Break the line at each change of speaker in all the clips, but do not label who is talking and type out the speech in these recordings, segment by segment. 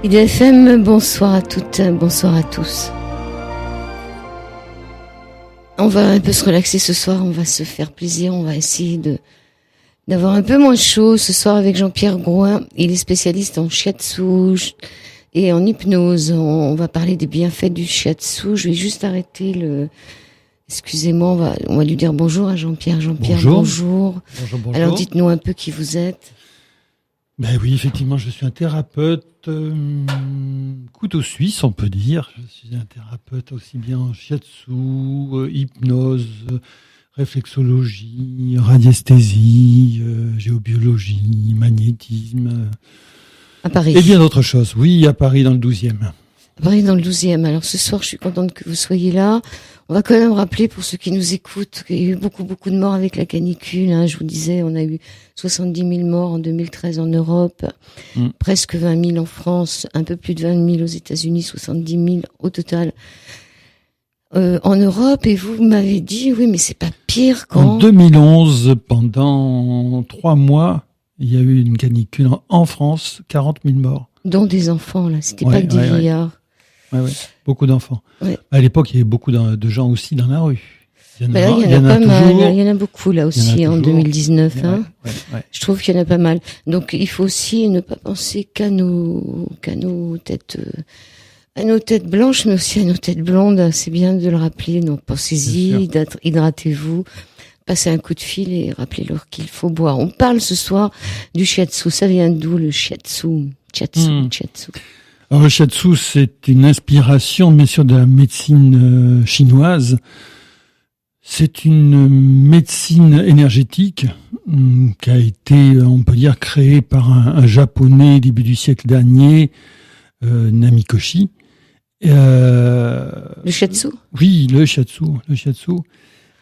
IDFM, bonsoir à toutes, bonsoir à tous. On va un peu se relaxer ce soir, on va se faire plaisir, on va essayer d'avoir un peu moins chaud ce soir avec Jean-Pierre Grouin. Il est spécialiste en shiatsu et en hypnose. On va parler des bienfaits du shiatsu. Je vais juste arrêter Excusez-moi, on va lui dire bonjour à Jean-Pierre. Jean-Pierre, bonjour.
Bonjour.
Alors dites-nous un peu qui vous êtes.
Ben oui, effectivement, je suis un thérapeute couteau suisse, on peut dire. Je suis un thérapeute aussi bien en shiatsu, hypnose, réflexologie, radiesthésie, géobiologie, magnétisme.
À Paris.
Et bien d'autres choses. Oui, à Paris, dans le 12e.
À Paris, dans le 12e. Alors ce soir, je suis contente que vous soyez là. On va quand même rappeler pour ceux qui nous écoutent qu'il y a eu beaucoup de morts avec la canicule. Je vous disais, on a eu 70 000 morts en 2013 en Europe, presque 20 000 en France, un peu plus de 20 000 aux États-Unis, 70 000 au total en Europe. Et vous m'avez dit, oui, mais c'est pas pire quand...
En 2011, pendant 3 mois, il y a eu une canicule en France, 40 000 morts.
Dont des enfants, là. C'était pas que des vieillards.
Ouais, beaucoup d'enfants.
Ouais.
À l'époque, il y avait beaucoup de gens aussi dans la rue.
Il y en a pas mal. Il y en a beaucoup là aussi en 2019.
Ouais.
Je trouve qu'il y en a pas mal. Donc il faut aussi ne pas penser qu'à nos têtes, à nos têtes blanches, mais aussi à nos têtes blondes. C'est bien de le rappeler. Donc pensez-y, hydratez-vous, passez un coup de fil et rappelez-leur qu'il faut boire. On parle ce soir du shiatsu. Ça vient d'où le shiatsu? Shiatsu.
Alors, le shiatsu, c'est une inspiration, bien sûr, de la médecine chinoise. C'est une médecine énergétique qui a été, on peut dire, créée par un japonais début du siècle dernier, Namikoshi.
Le shiatsu?
Oui, le shiatsu.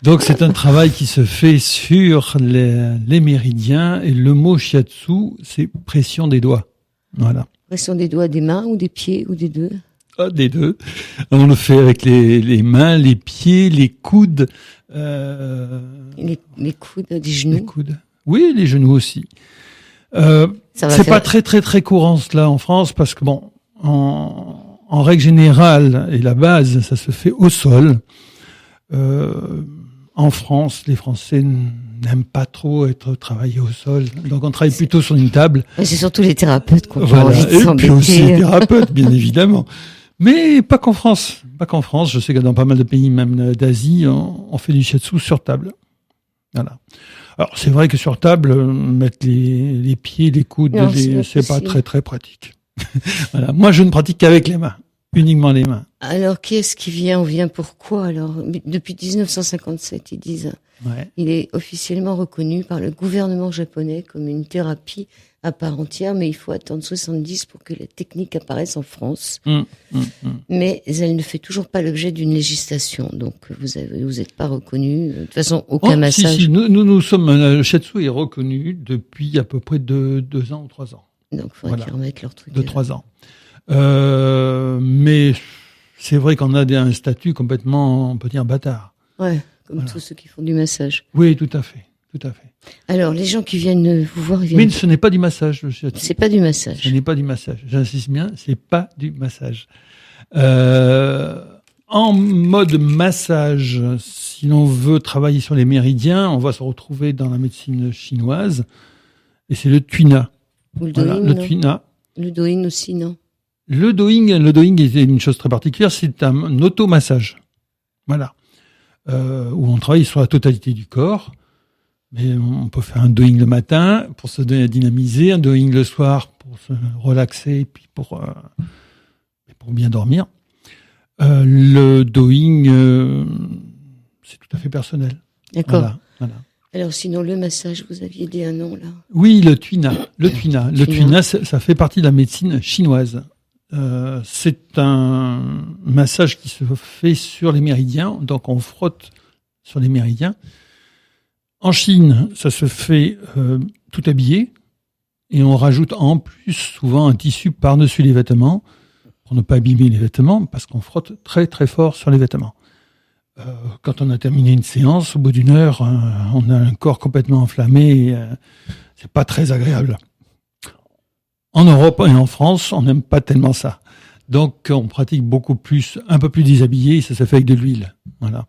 Donc, c'est un travail qui se fait sur les méridiens, et le mot shiatsu, c'est pression des doigts. Voilà.
Pression des doigts, des mains ou des pieds ou des deux?
Des deux. On le fait avec les mains, les pieds, les coudes.
Les coudes, des genoux.
Les coudes. Oui, les genoux aussi. C'est pas très courant cela en France parce que bon, en règle générale et la base, ça se fait au sol. En France, les Français n'aiment pas trop être travaillés au sol, donc on travaille plutôt sur une table.
C'est surtout les thérapeutes qu'on
voilà.
envie de s'embêter.
Et puis aussi les thérapeutes, bien évidemment. Mais pas qu'en France. Je sais que dans pas mal de pays, même d'Asie, on fait du shiatsu sur table. Voilà. Alors c'est vrai que sur table, mettre les pieds, les coudes, c'est pas très pratique. Voilà. Moi, je ne pratique qu'avec les mains. Uniquement les mains.
Alors, qui est-ce qui vient? On vient pourquoi? Alors, depuis 1957, ils disent.
Ouais.
Il est officiellement reconnu par le gouvernement japonais comme une thérapie à part entière, mais il faut attendre 70 pour que la technique apparaisse en France. Mais elle ne fait toujours pas l'objet d'une législation. Donc, vous n'êtes pas reconnu. De toute façon, aucun massage.
Si. Nous sommes, le shiatsu est reconnu depuis à peu près 2 ans ou 3 ans.
Donc, il faudrait qu'ils remettent leur truc.
2-3 ans. Mais c'est vrai qu'on a un statut complètement, on peut dire, bâtard.
Ouais, comme tous ceux qui font du massage.
Oui, tout à fait.
Alors, les gens qui viennent vous voir, ils viennent...
Mais ce n'est pas du massage, le shiatsu.
C'est pas du massage.
Ce n'est pas du massage. J'insiste bien, c'est pas du massage. En mode massage, si l'on veut travailler sur les méridiens, on va se retrouver dans la médecine chinoise, et c'est le tuina.
Ou le doing,
le tuina.
Le doing aussi, non?
Le doing est une chose très particulière, c'est un automassage. Voilà. Où on travaille sur la totalité du corps. Mais on peut faire un doing le matin pour se dynamiser, un doing le soir pour se relaxer et puis pour bien dormir. Le doing, c'est tout à fait personnel.
D'accord.
Voilà.
Alors sinon, le massage, vous aviez dit un nom là?
Oui, le tuina. Le tuina, ça fait partie de la médecine chinoise. C'est un massage qui se fait sur les méridiens, donc on frotte sur les méridiens. En Chine, ça se fait tout habillé et on rajoute en plus souvent un tissu par-dessus les vêtements pour ne pas abîmer les vêtements parce qu'on frotte très très fort sur les vêtements. Quand on a terminé une séance, au bout d'1 heure, on a un corps complètement enflammé et c'est pas très agréable. En Europe et en France, on n'aime pas tellement ça. Donc, on pratique un peu plus déshabillé, et ça se fait avec de l'huile. Voilà.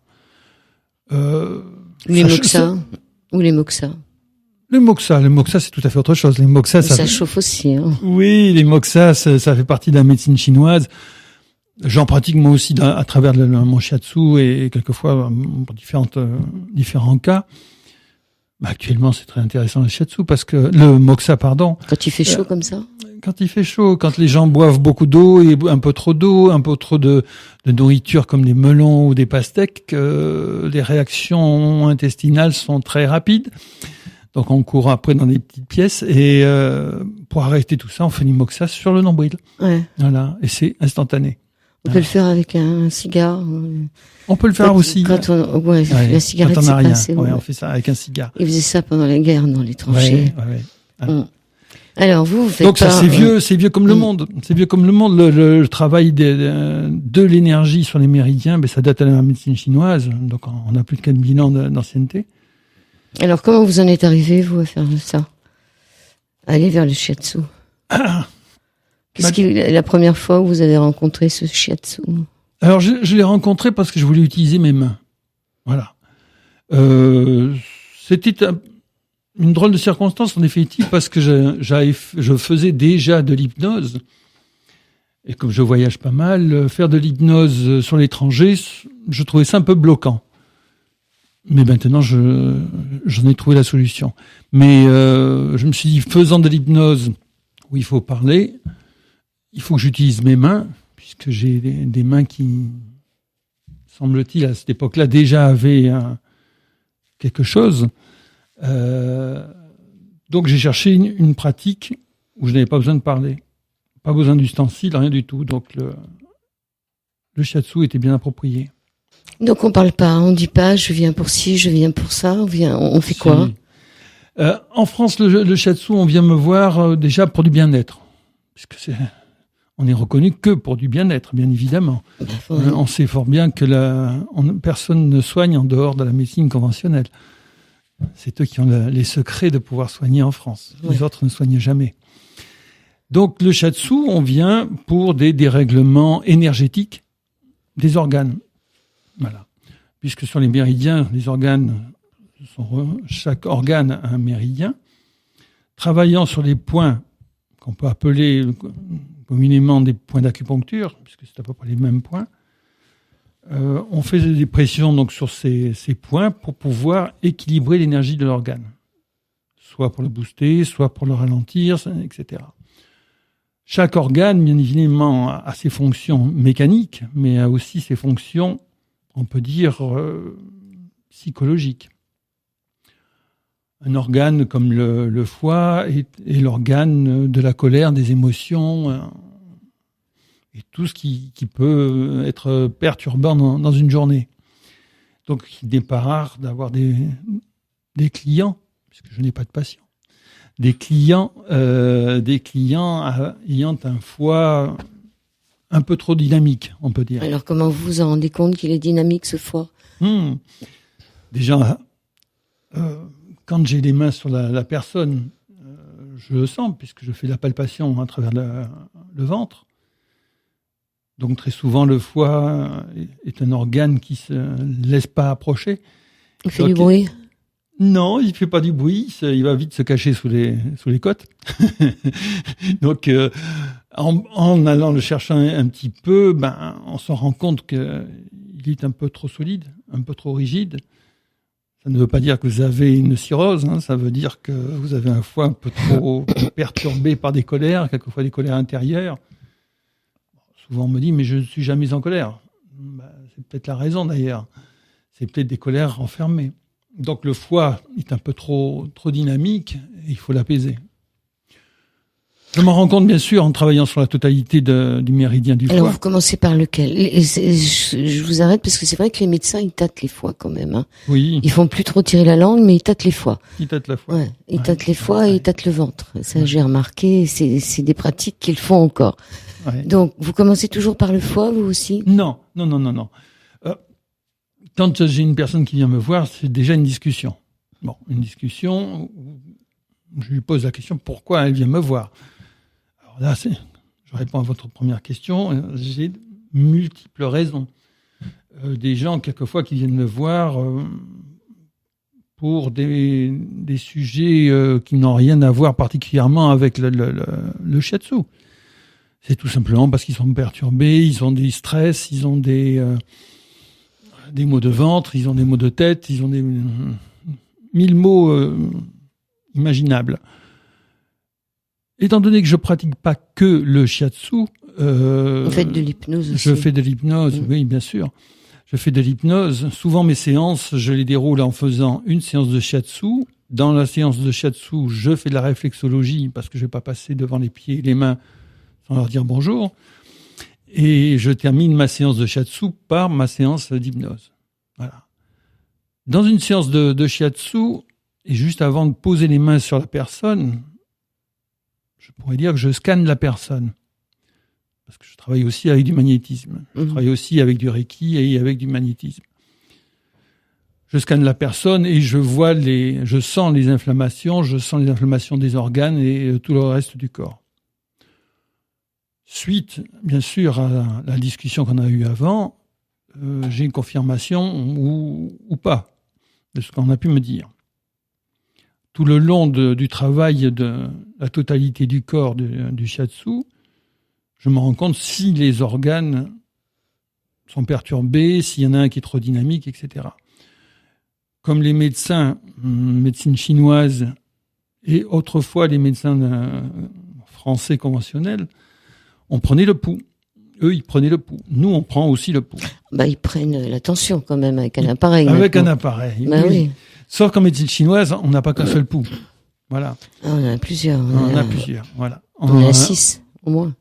Les moxas ou les moxas.
Le moxa, c'est tout à fait autre chose. Les moxas,
ça chauffe aussi. Hein.
Oui, les moxas, ça fait partie de la médecine chinoise. J'en pratique moi aussi à travers mon shiatsu et quelquefois pour différents cas. Actuellement, c'est très intéressant le shiatsu parce que le moxa, pardon.
Quand il fait chaud comme ça.
Quand il fait chaud, quand les gens boivent beaucoup d'eau et un peu trop d'eau, un peu trop de nourriture comme des melons ou des pastèques, les réactions intestinales sont très rapides. Donc on court après dans des petites pièces et pour arrêter tout ça, on fait du moxa sur le nombril.
Ouais.
Voilà, et c'est instantané.
On peut le faire avec un cigare.
On peut le faire aussi.
La cigarette,
quand on
c'est
n'a rien.
passé.
On fait ça avec un cigare.
Ils faisaient ça pendant la guerre dans les tranchées.
Voilà.
Alors vous faites
donc ça c'est vieux comme le monde. C'est vieux comme le monde. Le travail de l'énergie sur les méridiens, ça date de la médecine chinoise. Donc on a plus de 4000 ans d'ancienneté.
Alors comment vous en êtes arrivé vous à faire ça, aller vers le shiatsu? Qu'est-ce qui la première fois où vous avez rencontré ce shiatsu?
Alors je l'ai rencontré parce que je voulais utiliser mes mains. Voilà. C'était une drôle de circonstance en définitive parce que je faisais déjà de l'hypnose. Et comme je voyage pas mal, faire de l'hypnose sur l'étranger, je trouvais ça un peu bloquant. Mais maintenant, j'en ai trouvé la solution. Mais je me suis dit, faisant de l'hypnose où il faut parler, il faut que j'utilise mes mains, puisque j'ai des mains qui, semble-t-il, à cette époque-là, déjà avaient quelque chose. Donc j'ai cherché une pratique où je n'avais pas besoin de parler. Pas besoin d'ustensiles, rien du tout. Donc le shiatsu était bien approprié.
Donc on parle pas, on dit pas je viens pour ci, je viens pour ça, on fait quoi?
En France, le shiatsu, on vient me voir déjà pour du bien-être, puisque on est reconnu que pour du bien-être, bien évidemment. On sait fort bien que personne ne soigne en dehors de la médecine conventionnelle. C'est eux qui ont les secrets de pouvoir soigner en France. Ouais. Les autres ne soignent jamais. Donc le shiatsu, on vient pour des dérèglements énergétiques des organes. Voilà. Puisque sur les méridiens, les organes, chaque organe a un méridien. Travaillant sur les points qu'on peut appeler communément des points d'acupuncture, puisque c'est à peu près les mêmes points, on fait des pressions donc sur ces points pour pouvoir équilibrer l'énergie de l'organe. Soit pour le booster, soit pour le ralentir, etc. Chaque organe, bien évidemment, a ses fonctions mécaniques, mais a aussi ses fonctions, on peut dire, psychologiques. Un organe comme le foie est l'organe de la colère, des émotions, et tout ce qui peut être perturbant dans une journée. Donc, il n'est pas rare d'avoir des clients, puisque je n'ai pas de patients, des clients ayant un foie un peu trop dynamique, on peut dire.
Alors, comment vous vous en rendez compte qu'il est dynamique, ce foie?
Déjà, quand j'ai les mains sur la personne, je le sens, puisque je fais la palpation à travers le ventre. Donc très souvent, le foie est un organe qui se laisse pas approcher.
Il fait du bruit?
Non, il fait pas du bruit. Il va vite se cacher sous les côtes. Donc, en allant le chercher un petit peu, on se rend compte qu'il est un peu trop solide, un peu trop rigide. Ça ne veut pas dire que vous avez une cirrhose, ça veut dire que vous avez un foie un peu trop perturbé par des colères, quelquefois des colères intérieures. Souvent, on me dit, mais je ne suis jamais en colère. C'est peut-être la raison, d'ailleurs. C'est peut-être des colères renfermées. Donc, le foie est un peu trop dynamique et il faut l'apaiser. Je m'en rends compte, bien sûr, en travaillant sur la totalité du méridien du foie.
Alors, vous commencez par lequel? Je vous arrête parce que c'est vrai que les médecins, ils tâtent les foies quand même.
Oui.
Ils font plus trop tirer la langue, mais ils tâtent les foies.
Ils tâtent la foie.
Ouais, ils tâtent les foies et ils tâtent le ventre. Ça, j'ai remarqué. C'est des pratiques qu'ils font encore. Ouais. Donc, vous commencez toujours par le foie, vous aussi?
Non. Quand j'ai une personne qui vient me voir, c'est déjà une discussion. Une discussion où je lui pose la question pourquoi elle vient me voir. Alors là, je réponds à votre première question. J'ai multiples raisons. Des gens, quelquefois, qui viennent me voir pour des sujets qui n'ont rien à voir particulièrement avec le shiatsu. C'est tout simplement parce qu'ils sont perturbés, ils ont des stress, ils ont des maux de ventre, ils ont des maux de tête, ils ont des 1000 maux imaginables. Étant donné que je pratique pas que le shiatsu,
vous faites de l'hypnose aussi.
Je fais de l'hypnose, oui, bien sûr. Je fais de l'hypnose. Souvent, mes séances, je les déroule en faisant une séance de shiatsu. Dans la séance de shiatsu, je fais de la réflexologie parce que je vais pas passer devant les pieds et les mains sans leur dire bonjour. Et je termine ma séance de shiatsu par ma séance d'hypnose. Voilà. Dans une séance de shiatsu, et juste avant de poser les mains sur la personne, je pourrais dire que je scanne la personne. Parce que je travaille aussi avec du magnétisme. Je travaille aussi avec du Reiki et avec du magnétisme. Je scanne la personne et je sens les inflammations des organes et tout le reste du corps. Suite, bien sûr, à la discussion qu'on a eue avant, j'ai une confirmation ou pas de ce qu'on a pu me dire. Tout le long du travail de la totalité du corps du shiatsu, je me rends compte si les organes sont perturbés, s'il y en a un qui est trop dynamique, etc. Comme les médecins, médecine chinoise et autrefois les médecins français conventionnels, on prenait le pouls. Eux, ils prenaient le pouls. Nous, on prend aussi le pouls.
Ils prennent la tension quand même avec un appareil.
Avec un appareil,
oui.
Sauf qu'en médecine chinoise, on n'a pas qu'un seul pouls. Voilà.
On en a plusieurs.
On en a plusieurs, voilà.
On en a 6, au moins.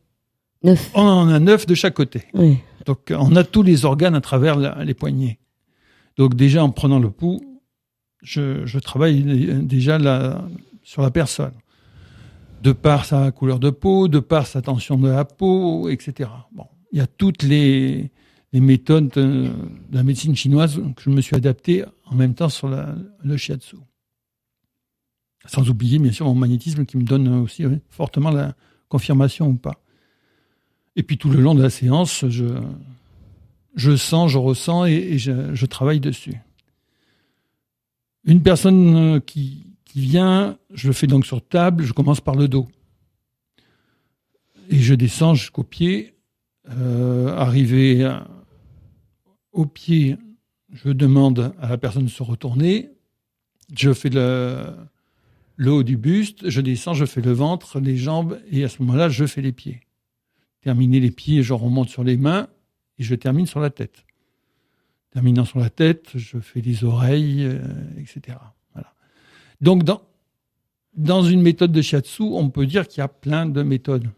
9.
On en a 9 de chaque côté.
Oui.
Donc, on a tous les organes à travers les poignets. Donc, déjà, en prenant le pouls, je travaille déjà sur la personne. De par sa couleur de peau, de par sa tension de la peau, etc. Bon, il y a toutes les méthodes de la médecine chinoise que je me suis adapté en même temps sur le shiatsu. Sans oublier, bien sûr, mon magnétisme qui me donne aussi fortement la confirmation ou pas. Et puis tout le long de la séance, je sens, je ressens et je travaille dessus. Une personne qui vient, je le fais donc sur table, je commence par le dos. Et je descends jusqu'au pied. Arrivé au pied, je demande à la personne de se retourner. Je fais le haut du buste, je descends, je fais le ventre, les jambes, et à ce moment-là, je fais les pieds. Terminer les pieds, je remonte sur les mains, et je termine sur la tête. Terminant sur la tête, je fais les oreilles, etc. Voilà. Donc, dans une méthode de shiatsu, on peut dire qu'il y a plein de méthodes,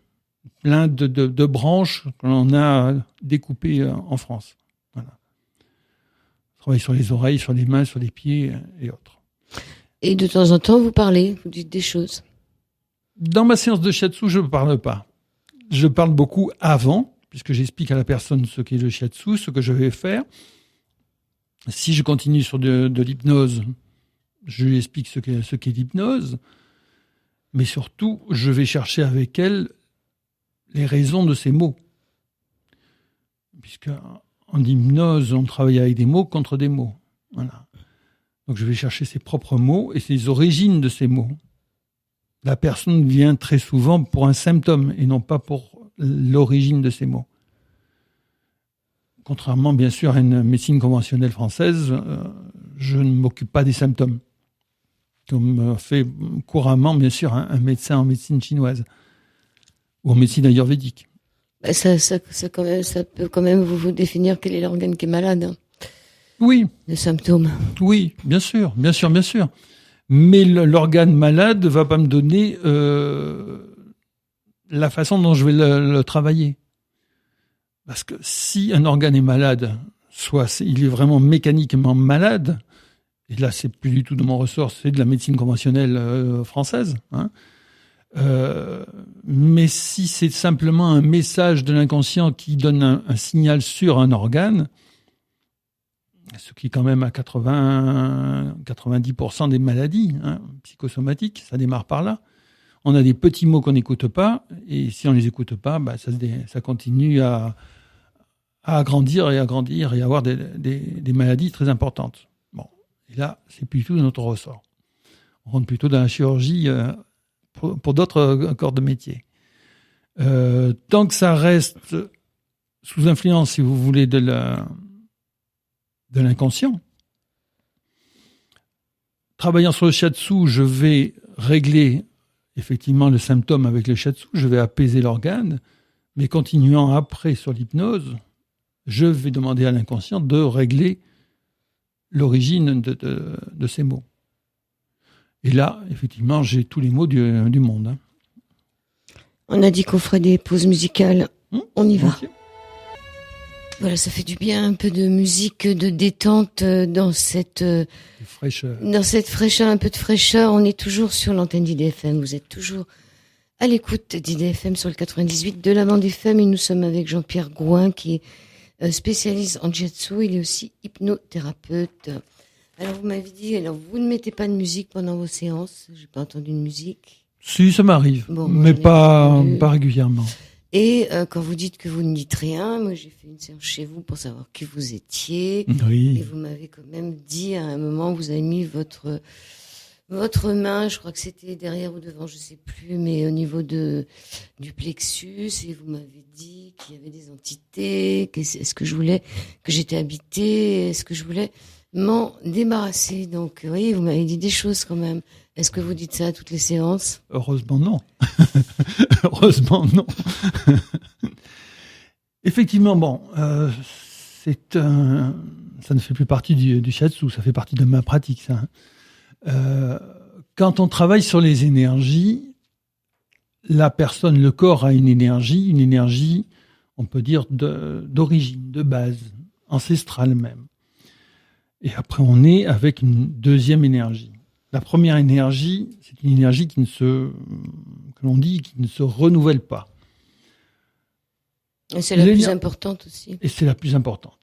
plein de branches que l'on a découpées en France. Voilà. On travaille sur les oreilles, sur les mains, sur les pieds et autres.
Et de temps en temps, vous parlez, vous dites des choses.
Dans ma séance de shiatsu, je ne parle pas. Je parle beaucoup avant, puisque j'explique à la personne ce qu'est le shiatsu, ce que je vais faire. Si je continue sur de l'hypnose, je lui explique ce qu'est l'hypnose. Mais surtout, je vais chercher avec elle les raisons de ces mots. Puisque en hypnose, on travaille avec des mots contre des mots. Voilà. Donc je vais chercher ses propres mots et ses origines de ces mots. La personne vient très souvent pour un symptôme et non pas pour l'origine de ces mots. Contrairement, bien sûr, à une médecine conventionnelle française, je ne m'occupe pas des symptômes, comme fait couramment, bien sûr, un médecin en médecine chinoise ou en médecine ayurvédique.
Ça peut quand même vous définir quel est l'organe qui est malade. Hein.
Oui.
Les symptômes.
Oui, bien sûr. Mais l'organe malade va pas me donner la façon dont je vais le travailler. Parce que si un organe est malade, soit il est vraiment mécaniquement malade, et là c'est plus du tout de mon ressort, c'est de la médecine conventionnelle française, hein. Mais si c'est simplement un message de l'inconscient qui donne un signal sur un organe, ce qui est quand même à 90% des maladies psychosomatiques, ça démarre par là. On a des petits mots qu'on n'écoute pas, et si on les écoute pas, ça continue à agrandir et avoir des maladies très importantes. Bon, et là, c'est plutôt notre ressort. On rentre plutôt dans la chirurgie pour d'autres corps de métier. Tant que ça reste sous influence, si vous voulez, de l'inconscient, travaillant sur le shiatsu, je vais régler effectivement le symptôme avec le shiatsu, je vais apaiser l'organe, mais continuant après sur l'hypnose, je vais demander à l'inconscient de régler l'origine de ces mots. Et là, effectivement, j'ai tous les mots du monde. Hein.
On a dit qu'on ferait des pauses musicales. On y va.
Okay.
Voilà, ça fait du bien, un peu de musique, de détente dans cette
fraîcheur.
Dans cette fraîcheur, un peu de fraîcheur. On est toujours sur l'antenne d'IDFM. Vous êtes toujours à l'écoute d'IDFM sur le 98 de la bande FM. Et nous sommes avec Jean-Pierre Gouin, qui est spécialiste en jiu-jitsu. Il est aussi hypnothérapeute. Alors, vous m'avez dit, vous ne mettez pas de musique pendant vos séances. J'ai pas entendu de musique.
Si, ça m'arrive, mais pas régulièrement.
Et quand vous dites que vous ne dites rien, moi j'ai fait une séance chez vous pour savoir qui vous étiez.
Oui.
Et vous m'avez quand même dit à un moment, vous avez mis votre main, je crois que c'était derrière ou devant, je sais plus, mais au niveau du plexus, et vous m'avez dit qu'il y avait des entités, est-ce que je voulais, que j'étais habitée, est-ce que je voulais m'en débarrasser. Donc oui, vous m'avez dit des choses quand même. Est-ce que vous dites ça à toutes les séances ?
Heureusement non. Heureusement non. Effectivement, bon, ça ne fait plus partie du shiatsu, ça fait partie de ma pratique, ça. Quand on travaille sur les énergies, la personne, le corps a une énergie, on peut dire d'origine, de base, ancestrale même. Et après, on est avec une deuxième énergie. La première énergie, c'est une énergie qui ne se renouvelle pas.
Et c'est la plus importante aussi.
Et c'est la plus importante.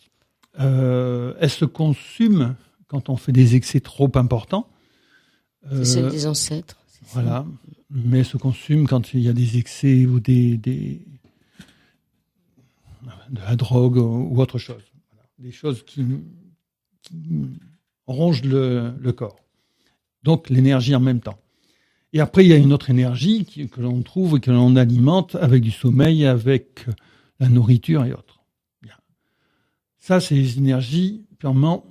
Elle se consume quand on fait des excès trop importants.
C'est celle des ancêtres.
Voilà. Mais elle se consume quand il y a des excès ou de la drogue ou autre chose. Voilà. Des choses qui rongent le corps. Donc l'énergie en même temps. Et après, il y a une autre énergie que l'on trouve et que l'on alimente avec du sommeil, avec la nourriture et autres. Bien. Ça, c'est les énergies purement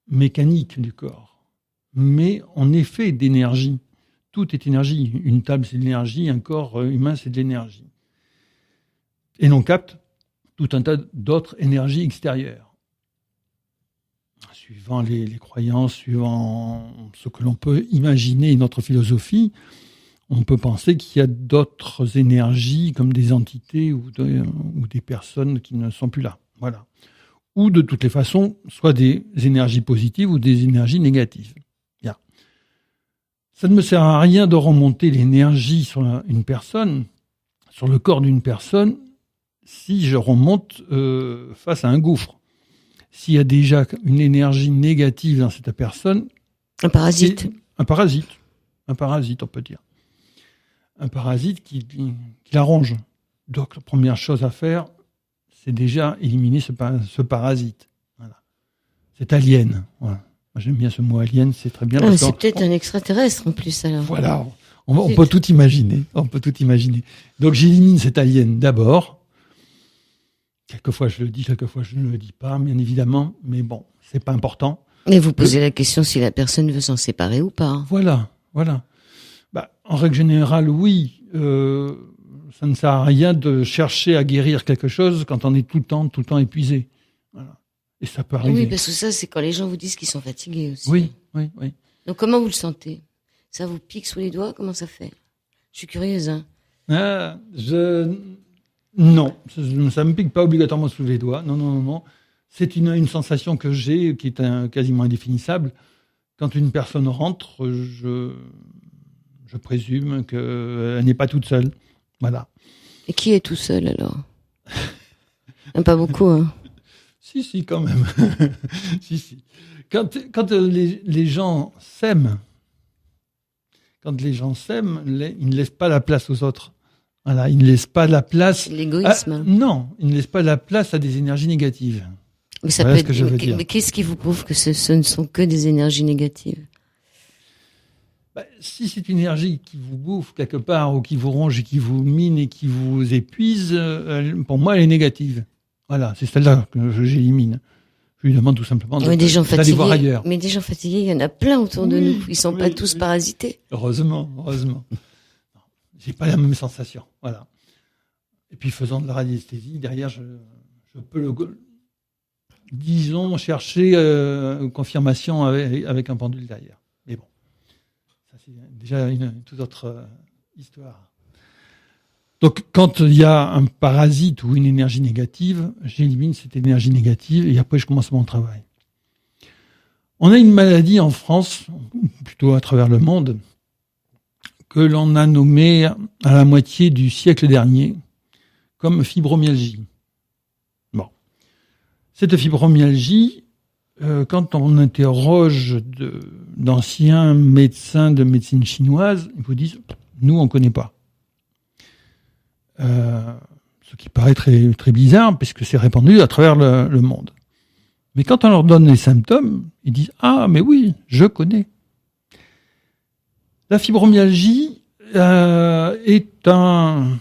mécaniques du corps. Mais on est fait d'énergie. Tout est énergie. Une table, c'est de l'énergie. Un corps humain, c'est de l'énergie. Et l'on capte tout un tas d'autres énergies extérieures. Suivant les croyances, suivant ce que l'on peut imaginer, notre philosophie, on peut penser qu'il y a d'autres énergies comme des entités ou des personnes qui ne sont plus là. Voilà. Ou de toutes les façons, soit des énergies positives ou des énergies négatives. Bien. Ça ne me sert à rien de remonter l'énergie sur une personne, sur le corps d'une personne, si je remonte face à un gouffre. S'il y a déjà une énergie négative dans cette personne...
Un parasite.
Un parasite, on peut dire. Un parasite qui la ronge. Donc, la première chose à faire, c'est déjà éliminer ce parasite. Voilà. Cet alien. Voilà. Moi, j'aime bien ce mot alien, c'est très bien.
C'est peut-être un extraterrestre en plus, alors.
Voilà, on peut tout imaginer. Donc, j'élimine cet alien d'abord. Quelquefois, je le dis, quelquefois, je ne le dis pas, bien évidemment. Mais bon, c'est pas important.
Mais vous posez la question si la personne veut s'en séparer ou pas.
Voilà. En règle générale, oui. Ça ne sert à rien de chercher à guérir quelque chose quand on est tout le temps épuisé. Voilà. Et ça peut arriver.
Oui, parce que ça, c'est quand les gens vous disent qu'ils sont fatigués aussi.
Oui.
Donc, comment vous le sentez ? Ça vous pique sous les doigts ? Comment ça fait ? Je suis curieuse, hein.
Non, ça me pique pas obligatoirement sous les doigts. Non. C'est une sensation que j'ai qui est quasiment indéfinissable. Quand une personne rentre, je présume qu'elle n'est pas toute seule. Voilà.
Et qui est tout seul alors ? Pas beaucoup, hein.
Si, quand même. si. Quand les gens s'aiment, quand les gens s'aiment, ils ne laissent pas la place aux autres. Voilà, ils ne laissent pas la place.
C'est l'égoïsme.
Non, ils ne laissent pas la place à des énergies négatives.
Mais ça
Voilà
peut
ce que je veux dire.
Mais qu'est-ce qui vous prouve que ce ne sont que des énergies négatives?
Si c'est une énergie qui vous bouffe quelque part, ou qui vous ronge, et qui vous mine et qui vous épuise, pour moi, elle est négative. Voilà, c'est celle-là que j'élimine. Je lui demande tout simplement d'aller voir ailleurs.
Mais des gens fatigués, il y en a plein autour de nous. Ils sont pas tous parasités.
Heureusement. J'ai pas la même sensation. Voilà. Et puis, faisant de la radiesthésie, derrière, je peux disons, chercher confirmation avec un pendule derrière. Mais bon, ça c'est déjà une toute autre histoire. Donc, quand il y a un parasite ou une énergie négative, j'élimine cette énergie négative et après je commence mon travail. On a une maladie en France, plutôt à travers le monde, que l'on a nommée à la moitié du siècle dernier comme fibromyalgie. Bon. Cette fibromyalgie, quand on interroge d'anciens médecins de médecine chinoise, ils vous disent « nous, on ne connaît pas ». Ce qui paraît très, très bizarre, puisque c'est répandu à travers le monde. Mais quand on leur donne les symptômes, ils disent « ah, mais oui, je connais ». La fibromyalgie est un...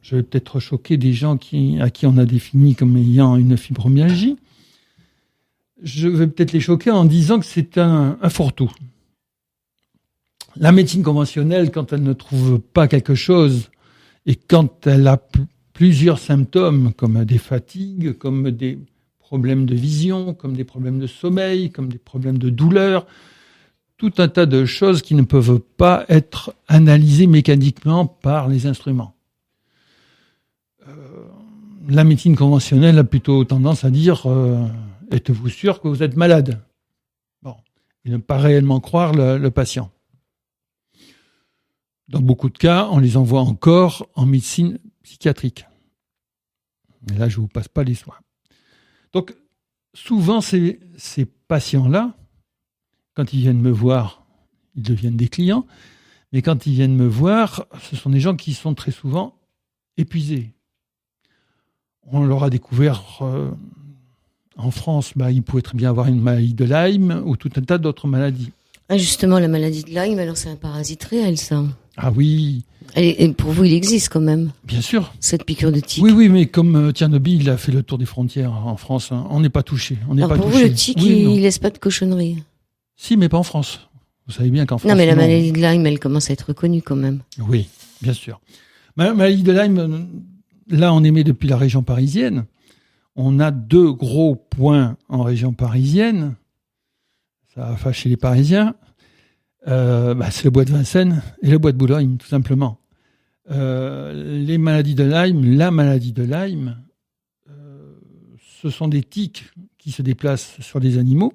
Je vais peut-être choquer des gens à qui on a défini comme ayant une fibromyalgie. Je vais peut-être les choquer en disant que c'est un fourre-tout. La médecine conventionnelle, quand elle ne trouve pas quelque chose et quand elle a plusieurs symptômes, comme des fatigues, comme des problèmes de vision, comme des problèmes de sommeil, comme des problèmes de douleur, tout un tas de choses qui ne peuvent pas être analysées mécaniquement par les instruments. La médecine conventionnelle a plutôt tendance à dire êtes-vous sûr que vous êtes malade ? Bon, et ne pas réellement croire le patient. Dans beaucoup de cas, on les envoie encore en médecine psychiatrique. Mais là, je ne vous passe pas les soins. Donc, souvent, ces patients-là, quand ils viennent me voir, ils deviennent des clients, mais quand ils viennent me voir, ce sont des gens qui sont très souvent épuisés. On leur a découvert en France, ils pouvaient très bien avoir une maladie de Lyme ou tout un tas d'autres maladies.
Ah, justement, la maladie de Lyme, alors c'est un parasite réel, ça.
Ah oui.
Et pour vous, il existe quand même.
Bien sûr.
Cette piqûre de tique.
Oui, mais comme Tchernobyl a fait le tour des frontières en France, on n'est pas touché.
Alors pour vous, le tique, il laisse pas de cochonnerie.
Si, mais pas en France. Vous savez bien qu'en France...
Non, mais la maladie de Lyme, elle commence à être reconnue quand même.
Oui, bien sûr. La maladie de Lyme, là, on émet depuis la région parisienne. On a 2 gros points en région parisienne. Ça a fâché les Parisiens. C'est le bois de Vincennes et le bois de Boulogne, tout simplement. Les maladies de Lyme, la maladie de Lyme, ce sont des tiques qui se déplacent sur des animaux.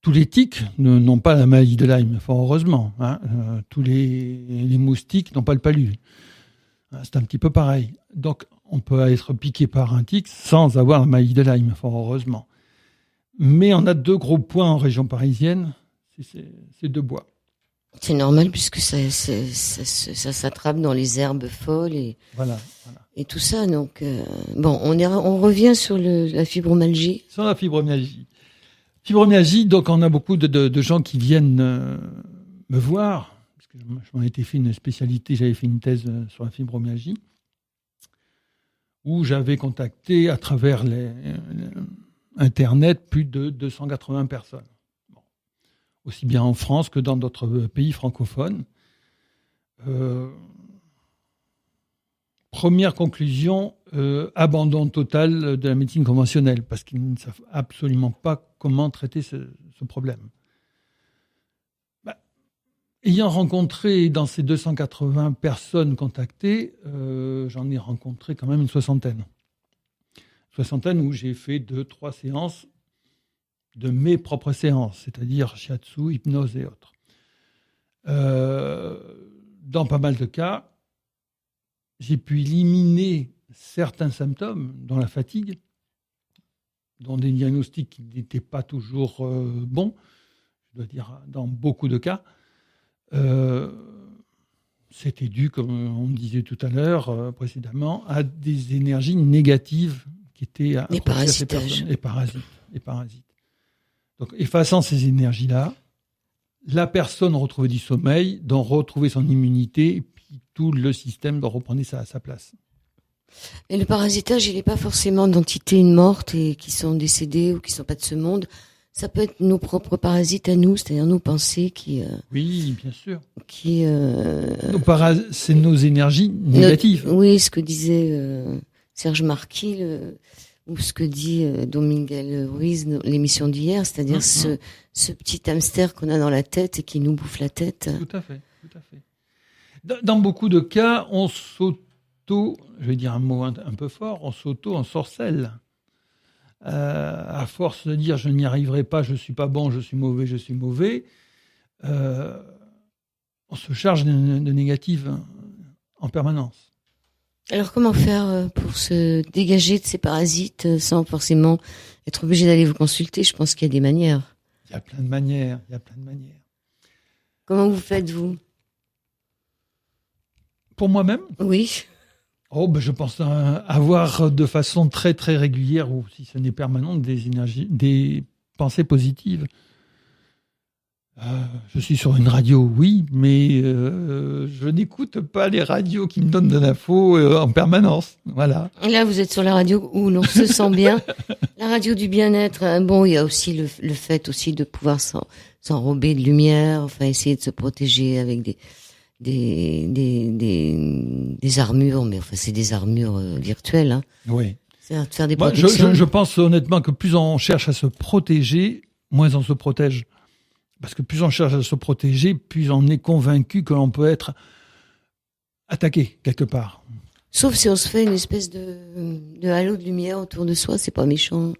Tous les tiques n'ont pas la maladie de Lyme, fort heureusement. Tous les moustiques n'ont pas le palu. C'est un petit peu pareil. Donc, on peut être piqué par un tique sans avoir la maladie de Lyme, fort heureusement. Mais on a 2 gros points en région parisienne, c'est 2 bois.
C'est normal puisque ça s'attrape dans les herbes folles et tout ça. Donc, on revient sur la fibromyalgie.
Sur la fibromyalgie. Fibromyalgie, donc on a beaucoup de gens qui viennent me voir, parce que je m'en étais fait une spécialité, j'avais fait une thèse sur la fibromyalgie, où j'avais contacté à travers Internet plus de 280 personnes. Aussi bien en France que dans d'autres pays francophones. Première conclusion, abandon total de la médecine conventionnelle, parce qu'ils ne savent absolument pas comment traiter ce problème. Ayant rencontré dans ces 280 personnes contactées, j'en ai rencontré quand même une soixantaine. Où j'ai fait 2-3 séances de mes propres séances, c'est-à-dire shiatsu, hypnose et autres. Dans pas mal de cas, j'ai pu éliminer certains symptômes, dont la fatigue, dont des diagnostics qui n'étaient pas toujours bons, je dois dire dans beaucoup de cas. c'était dû, comme on disait tout à l'heure précédemment, à des énergies négatives qui étaient accrochées à ces personnes. Les parasites. Donc, effaçant ces énergies-là, la personne retrouvait du sommeil, donc retrouvait son immunité, et puis tout le système reprenait sa place.
Et le parasitage, il n'est pas forcément d'entités mortes et qui sont décédées ou qui ne sont pas de ce monde. Ça peut être nos propres parasites à nous, c'est-à-dire nos pensées qui...
oui, bien sûr.
Qui...
c'est nos énergies négatives.
Oui, ce que disait Serge Marquis, ou ce que dit Don Miguel Ruiz, l'émission d'hier, c'est-à-dire ce petit hamster qu'on a dans la tête et qui nous bouffe la tête.
Tout à fait. Dans beaucoup de cas, on je vais dire un mot un peu fort, on s'ensorcelle. À force de dire je n'y arriverai pas, je suis pas bon, je suis mauvais, on se charge de négatif en permanence.
Alors comment faire pour se dégager de ces parasites sans forcément être obligé d'aller vous consulter? Je pense qu'il y a des manières.
Il y a plein de manières.
Comment vous faites, vous?
Pour moi-même?
Oui.
Je pense avoir de façon très très régulière, ou si ce n'est permanente, des pensées positives. Je suis sur une radio, oui, mais je n'écoute pas les radios qui me donnent de l'info en permanence. Voilà.
Et là, vous êtes sur la radio où l'on se sent bien. La radio du bien-être. Bon, il y a aussi le fait aussi de pouvoir s'enrober de lumière, enfin essayer de se protéger avec des armures, mais enfin c'est des armures virtuelles. Hein.
Oui.
C'est faire des protections.
Je pense honnêtement que plus on cherche à se protéger, moins on se protège. Parce que plus on cherche à se protéger, plus on est convaincu que l'on peut être attaqué quelque part.
Sauf si on se fait une espèce de halo de lumière autour de soi, c'est pas méchant.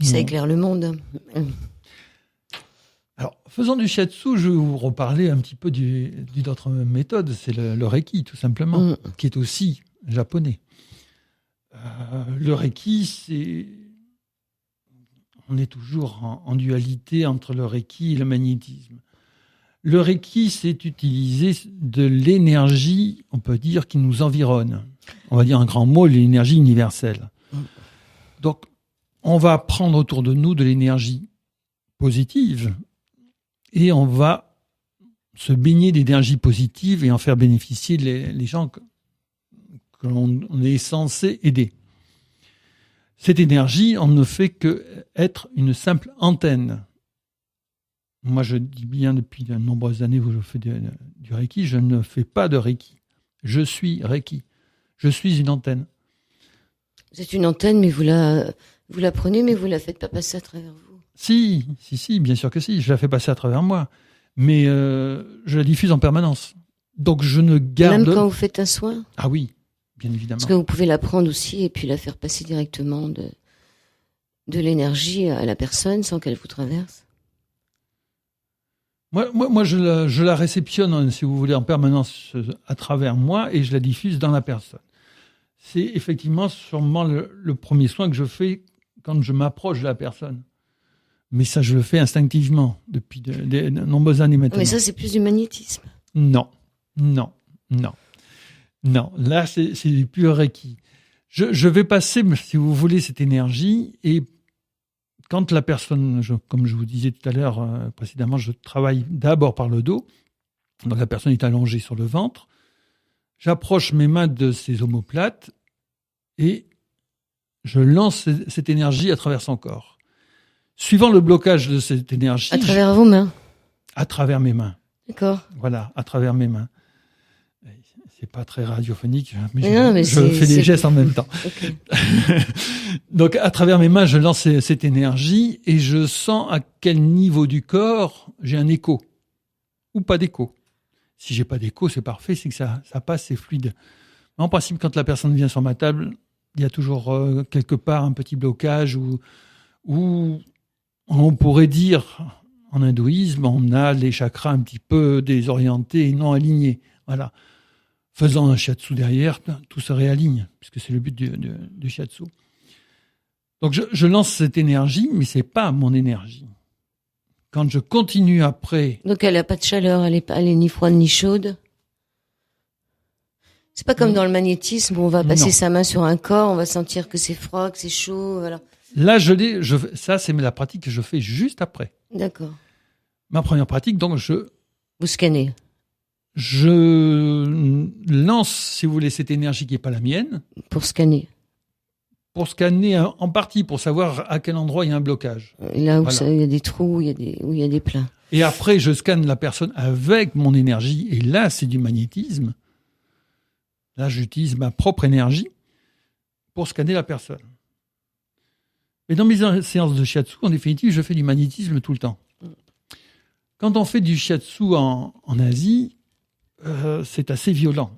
Puis ça éclaire le monde.
Alors, faisant du shiatsu, je vais vous reparler un petit peu d'une autre méthode, c'est le Reiki, tout simplement, qui est aussi japonais. Le Reiki, on est toujours en dualité entre le Reiki et le magnétisme. Le Reiki, c'est utiliser de l'énergie, on peut dire, qui nous environne. On va dire un grand mot, l'énergie universelle. Donc, on va prendre autour de nous de l'énergie positive, et on va se baigner d'énergie positive et en faire bénéficier les gens que l'on est censé aider. Cette énergie, on ne fait qu'être une simple antenne. Moi, je dis bien depuis de nombreuses années où je fais du Reiki, je ne fais pas de Reiki. Je suis Reiki. Je suis une antenne.
Vous êtes une antenne, mais vous la prenez, mais vous la faites pas passer à travers vous.
Si, bien sûr que si. Je la fais passer à travers moi. Mais je la diffuse en permanence. Donc, je ne garde...
Même quand vous faites un soin?
Ah oui, bien évidemment.
Parce que vous pouvez la prendre aussi et puis la faire passer directement de l'énergie à la personne sans qu'elle vous traverse.
Moi, je la réceptionne, si vous voulez, en permanence à travers moi et je la diffuse dans la personne. C'est effectivement sûrement le premier soin que je fais quand je m'approche de la personne. Mais ça, je le fais instinctivement depuis de nombreuses années maintenant.
Mais ça, c'est plus du magnétisme.
Non. Là, c'est du pur Reiki. Je vais passer, si vous voulez, cette énergie et quand la personne, comme je vous disais tout à l'heure précédemment, je travaille d'abord par le dos. Donc la personne est allongée sur le ventre. J'approche mes mains de ses omoplates et je lance cette énergie à travers son corps. Suivant le blocage de cette énergie...
À travers vos mains? À
travers mes mains.
D'accord.
Voilà, à travers mes mains. C'est pas très radiophonique, mais
je
fais des gestes en même temps.
Okay.
Donc, à travers mes mains, je lance cette énergie et je sens à quel niveau du corps j'ai un écho ou pas d'écho. Si j'ai pas d'écho, c'est parfait, c'est que ça passe, c'est fluide. En principe, quand la personne vient sur ma table, il y a toujours quelque part un petit blocage où on pourrait dire, en hindouisme, on a les chakras un petit peu désorientés et non alignés. Voilà. Faisant un shiatsu derrière, tout se réaligne, puisque c'est le but du shiatsu. Donc je lance cette énergie, mais c'est pas mon énergie. Quand je continue après...
Donc elle a pas de chaleur, elle est ni froide ni chaude. C'est pas comme dans le magnétisme où on va passer sa main sur un corps, on va sentir que c'est froid, que c'est chaud, voilà.
Là, ça, c'est la pratique que je fais juste après.
D'accord.
Ma première pratique, donc
Vous scannez.
Je lance, si vous voulez, cette énergie qui n'est pas la mienne.
Pour scanner.
Pour scanner en partie, pour savoir à quel endroit il y a un blocage.
Là où il y a des trous, où il y a des pleins.
Et après, je scanne la personne avec mon énergie. Et là, c'est du magnétisme. Là, j'utilise ma propre énergie pour scanner la personne. Mais dans mes séances de shiatsu, en définitive, je fais du magnétisme tout le temps. Quand on fait du shiatsu en Asie, c'est assez violent.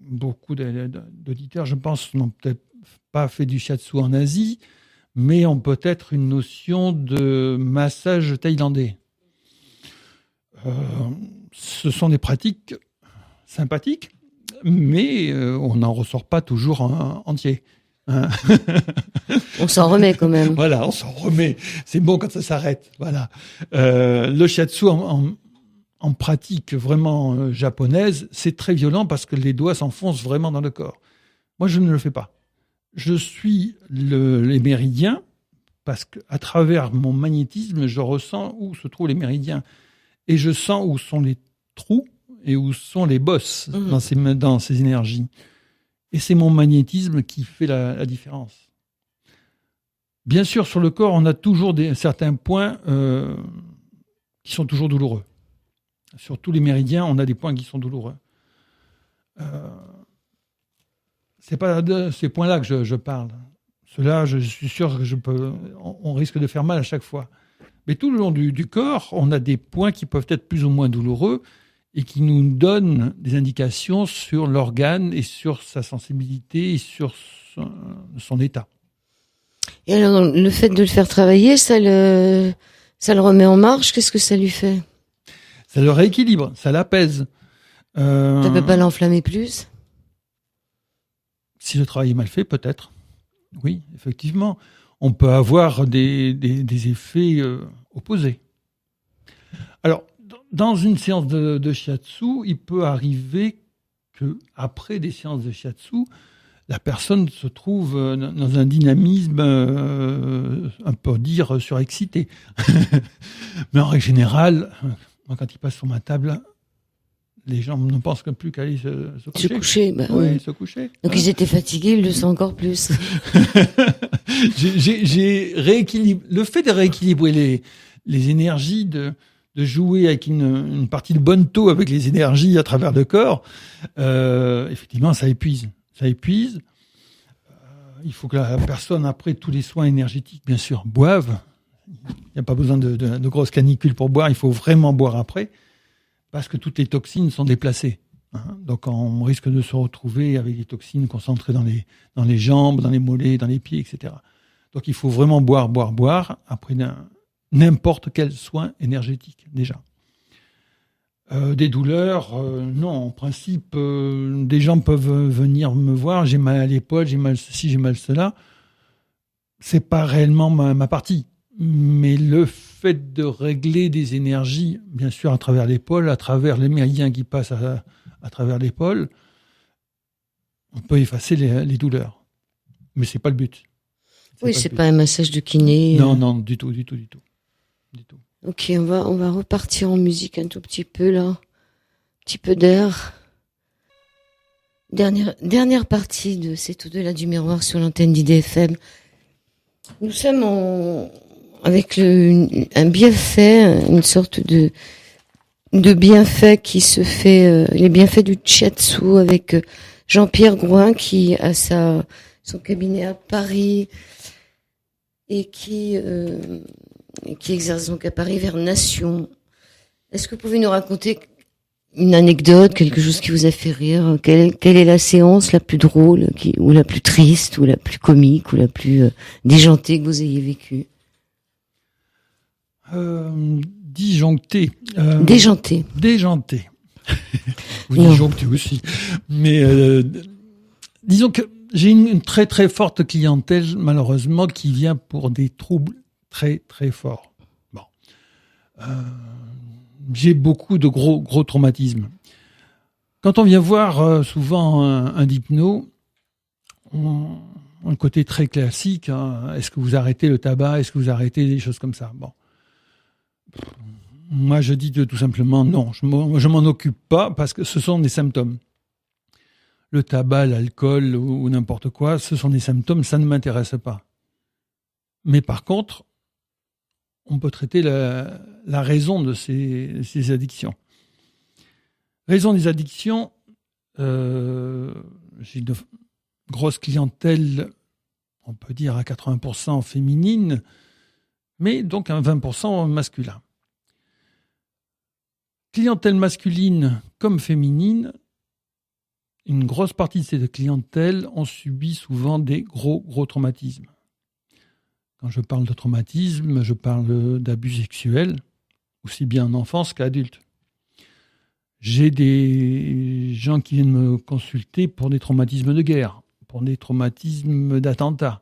Beaucoup d'auditeurs, je pense, n'ont peut-être pas fait du shiatsu en Asie, mais ont peut-être une notion de massage thaïlandais. Ce sont des pratiques sympathiques, mais on n'en ressort pas toujours entier. Hein.
On s'en remet quand même.
Voilà, on s'en remet. C'est bon quand ça s'arrête. Voilà. Le shiatsu en pratique vraiment japonaise, c'est très violent parce que les doigts s'enfoncent vraiment dans le corps. Moi, je ne le fais pas. Je suis les méridiens parce qu'à travers mon magnétisme, je ressens où se trouvent les méridiens et je sens où sont les trous et où sont les bosses dans ces énergies. Et c'est mon magnétisme qui fait la différence. Bien sûr, sur le corps, on a toujours certains points qui sont toujours douloureux. Sur tous les méridiens, on a des points qui sont douloureux. C'est pas de ces points-là que je parle. Ceux-là, je suis sûr que on risque de faire mal à chaque fois. Mais tout le long du corps, on a des points qui peuvent être plus ou moins douloureux et qui nous donnent des indications sur l'organe et sur sa sensibilité et sur son état.
Et alors, le fait de le faire travailler, ça le remet en marche. Qu'est-ce que ça lui fait?
Ça le rééquilibre, ça l'apaise.
Ça peut pas l'enflammer plus?
Si le travail est mal fait, peut-être. Oui, effectivement. On peut avoir des effets opposés. Alors, dans une séance de shiatsu, il peut arriver qu'après des séances de shiatsu, la personne se trouve dans un dynamisme, on peut dire, surexcité. Mais en règle générale, moi, quand il passe sur ma table, les gens ne pensent que plus qu'à aller se coucher.
Se coucher, bah oui.
Se coucher.
Donc ils étaient fatigués, ils le sont encore plus.
J'ai rééquilibré. Le fait de rééquilibrer les énergies, de jouer avec une partie de bonne taux avec les énergies à travers le corps, effectivement, ça épuise. Ça épuise. Il faut que la personne, après tous les soins énergétiques, bien sûr, boive. Il n'y a pas besoin de grosses canicules pour boire. Il faut vraiment boire après, parce que toutes les toxines sont déplacées. Hein. Donc, on risque de se retrouver avec des toxines concentrées dans les jambes, dans les mollets, dans les pieds, etc. Donc, il faut vraiment boire après n'importe quel soin énergétique, déjà. Des douleurs, non, en principe, des gens peuvent venir me voir, j'ai mal à l'épaule, j'ai mal ceci, j'ai mal cela. C'est pas réellement ma partie. Mais le fait de régler des énergies, bien sûr, à travers l'épaule, à travers les méridiens qui passent à travers l'épaule, on peut effacer les douleurs. Mais c'est pas le but.
C'est pas un massage de kiné.
Non, du tout.
Ok, on va repartir en musique un tout petit peu là, un petit peu d'air. Dernière partie de C'est au-delà du miroir sur l'antenne d'IDFM. Nous sommes avec un bienfait, une sorte de bienfait qui se fait, les bienfaits du shiatsu avec Jean-Pierre Gouin qui a son cabinet à Paris et qui exerce donc à Paris vers Nation. Est-ce que vous pouvez nous raconter une anecdote, quelque chose qui vous a fait rire? Quelle est la séance la plus drôle, ou la plus triste, ou la plus comique, ou la plus déjantée que vous ayez vécue?
Disjoncté.
Déjanté.
Ou disjoncté aussi. Mais disons que j'ai une très très forte clientèle, malheureusement, qui vient pour des troubles très très forts. Bon. j'ai beaucoup de gros traumatismes. Quand on vient voir souvent un dipno, un côté très classique, hein, est-ce que vous arrêtez le tabac, est-ce que vous arrêtez des choses comme ça? Bon. Moi, je dis tout simplement non, je m'en occupe pas parce que ce sont des symptômes. Le tabac, l'alcool ou n'importe quoi, ce sont des symptômes, ça ne m'intéresse pas. Mais par contre, on peut traiter la raison de ces addictions. Raison des addictions, j'ai une grosse clientèle, on peut dire à 80% féminine, mais donc un 20% masculin. Clientèle masculine comme féminine, une grosse partie de cette clientèle ont subi souvent des gros traumatismes. Quand je parle de traumatisme, je parle d'abus sexuels, aussi bien en enfance qu'à adulte. J'ai des gens qui viennent me consulter pour des traumatismes de guerre, pour des traumatismes d'attentats.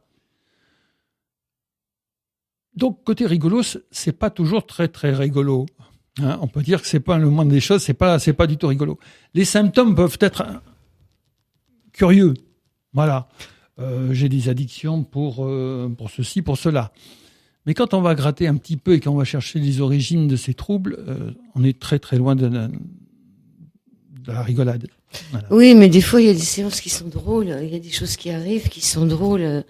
Donc, côté rigolo, c'est pas toujours très rigolo. Hein, on peut dire que c'est pas le moindre des choses, c'est pas du tout rigolo. Les symptômes peuvent être curieux. Voilà. J'ai des addictions pour ceci, pour cela. Mais quand on va gratter un petit peu et qu'on va chercher les origines de ces troubles, on est très loin de la rigolade. Voilà.
Oui, mais des fois, il y a des séances qui sont drôles. Il y a des choses qui arrivent qui sont drôles.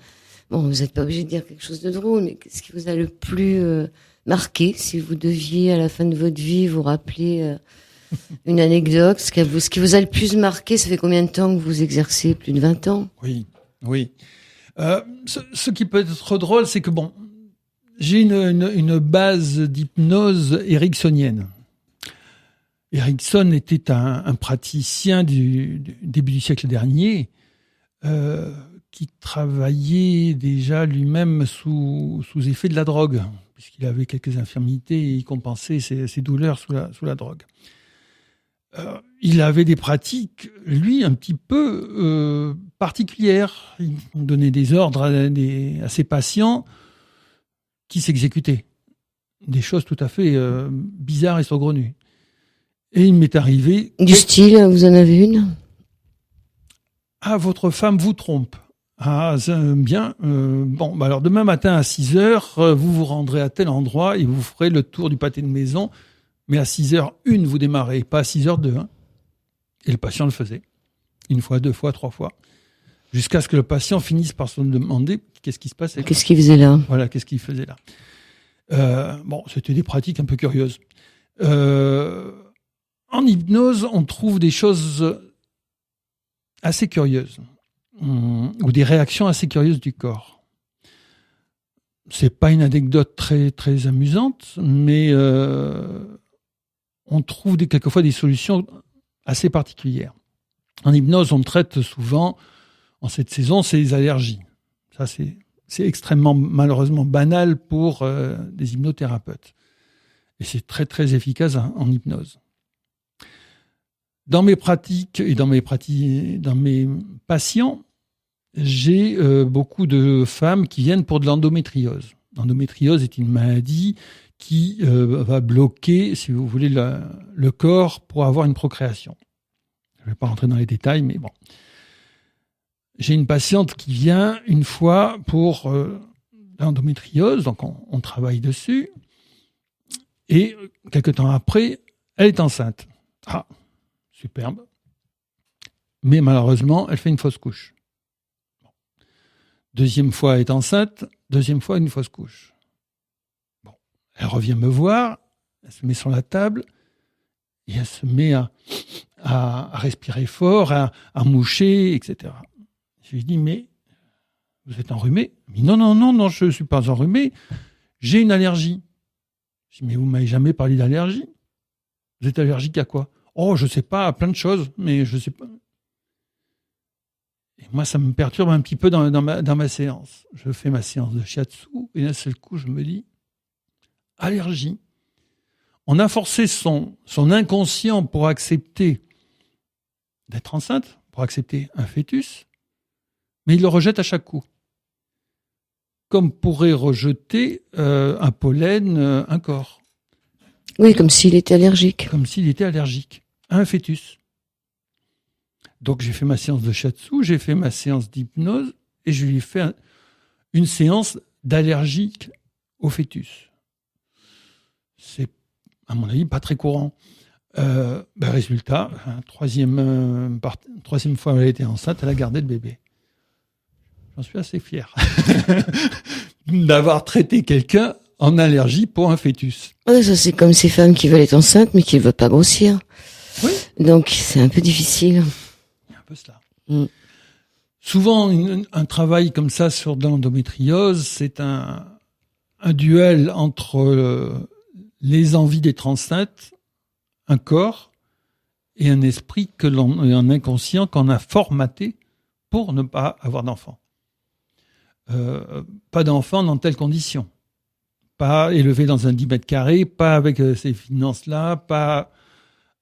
Bon, vous n'êtes pas obligé de dire quelque chose de drôle, mais qu'est-ce qui vous a le plus marqué? Si vous deviez, à la fin de votre vie, vous rappeler une anecdote, ce qui vous a le plus marqué, ça fait combien de temps que vous exercez? Plus de 20 ans?
Oui. Ce qui peut être drôle, c'est que bon, j'ai une base d'hypnose ericksonienne. Erickson était un praticien du début du siècle dernier qui travaillait déjà lui-même sous effet de la drogue, puisqu'il avait quelques infirmités et il compensait ses douleurs sous la drogue. Il avait des pratiques, lui, un petit peu particulières. Il donnait des ordres à ses patients qui s'exécutaient. Des choses tout à fait bizarres et saugrenues. Et il m'est arrivé...
Du style, vous en avez une?
Ah, votre femme vous trompe. Ah, bien. Bon, alors demain matin à 6h, vous vous rendrez à tel endroit et vous ferez le tour du pâté de maison. Mais à 6h01, vous démarrez, pas à 6h02. Hein. Et le patient le faisait. Une fois, deux fois, trois fois. Jusqu'à ce que le patient finisse par se demander qu'est-ce qui se passait.
Qu'est-ce qu'il faisait là?
Voilà, qu'est-ce qu'il faisait là. Bon, c'était des pratiques un peu curieuses. En hypnose, on trouve des choses assez curieuses. Ou des réactions assez curieuses du corps. C'est pas une anecdote très amusante, mais on trouve quelquefois des solutions assez particulières. En hypnose, on traite souvent, en cette saison, c'est les allergies. Ça, c'est extrêmement, malheureusement, banal pour des hypnothérapeutes. Et c'est très efficace en hypnose. Dans mes pratiques et dans mes patients, j'ai beaucoup de femmes qui viennent pour de l'endométriose. L'endométriose est une maladie qui va bloquer, si vous voulez, le corps pour avoir une procréation. Je ne vais pas rentrer dans les détails, mais bon. J'ai une patiente qui vient une fois pour l'endométriose, donc on travaille dessus, et quelque temps après, elle est enceinte. Ah, superbe. Mais malheureusement, elle fait une fausse couche. Deuxième fois, elle est enceinte, deuxième fois, une fausse couche. Elle revient me voir, elle se met sur la table et elle se met à respirer fort, à moucher, etc. Je lui dis, mais vous êtes enrhumé? Il me dit, non, je ne suis pas enrhumé, j'ai une allergie. Je dis, mais vous ne m'avez jamais parlé d'allergie? Vous êtes allergique à quoi? Oh, je ne sais pas, à plein de choses, mais je ne sais pas. Et moi, ça me perturbe un petit peu dans ma séance. Je fais ma séance de shiatsu et d'un seul coup, je me dis, allergie. On a forcé son inconscient pour accepter d'être enceinte, pour accepter un fœtus, mais il le rejette à chaque coup. Comme pourrait rejeter un pollen, un corps.
Oui, comme s'il était allergique.
Comme s'il était allergique à un fœtus. Donc j'ai fait ma séance de shiatsu, j'ai fait ma séance d'hypnose et je lui ai fait une séance d'allergique au fœtus. C'est, à mon avis, pas très courant. Résultat, troisième fois elle a été enceinte, elle a gardé le bébé. J'en suis assez fier d'avoir traité quelqu'un en allergie pour un fœtus.
Ouais, ça c'est comme ces femmes qui veulent être enceintes mais qui ne veulent pas grossir.
Oui.
Donc c'est un peu difficile.
Il y a un peu cela. Souvent, un travail comme ça sur l'endométriose, c'est un duel entre les envies d'être enceinte, un corps et un esprit un inconscient qu'on a formaté pour ne pas avoir d'enfant. Pas d'enfant dans telles conditions. Pas élevé dans un 10 mètres carrés, pas avec ces finances-là, pas